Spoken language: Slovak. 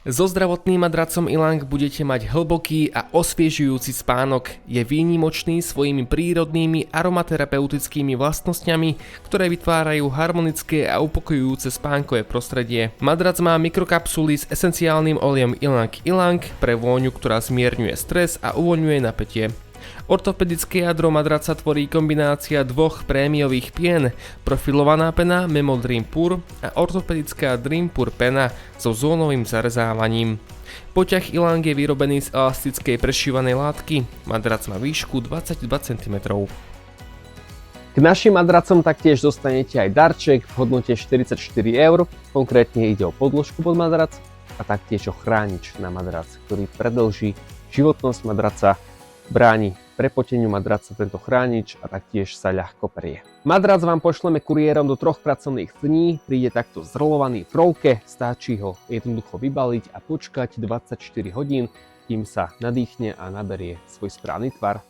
So zdravotným madracom Ilang budete mať hlboký a osviežujúci spánok. Je výnimočný svojimi prírodnými aromaterapeutickými vlastnosťami, ktoré vytvárajú harmonické a upokojujúce spánkové prostredie. Madrac má mikrokapsuly s esenciálnym olejom Ilang Ilang pre vôňu, ktorá zmierňuje stres a uvoľňuje napätie. Ortopedické jadro madraca tvorí kombinácia dvoch prémiových pien, profilovaná pena Memo Dream Pure a ortopedická Dream Pure pena so zónovým zarezávaním. Poťah Ilang je vyrobený z elastickej prešívanej látky, madrac má výšku 22 cm. K našim madracom taktiež dostanete aj darček v hodnote 44 €, konkrétne ide o podložku pod madrac a taktiež o chránič na madrac, ktorý predĺží životnosť madraca, bráni prepoteniu madraca tento chránič a taktiež sa ľahko prie. Madrac vám pošleme kuriérom do 3 pracovných dní, príde takto zrolovaný v rolke, stačí ho jednoducho vybaliť a počkať 24 hodín, kým sa nadýchne a naberie svoj správny tvar.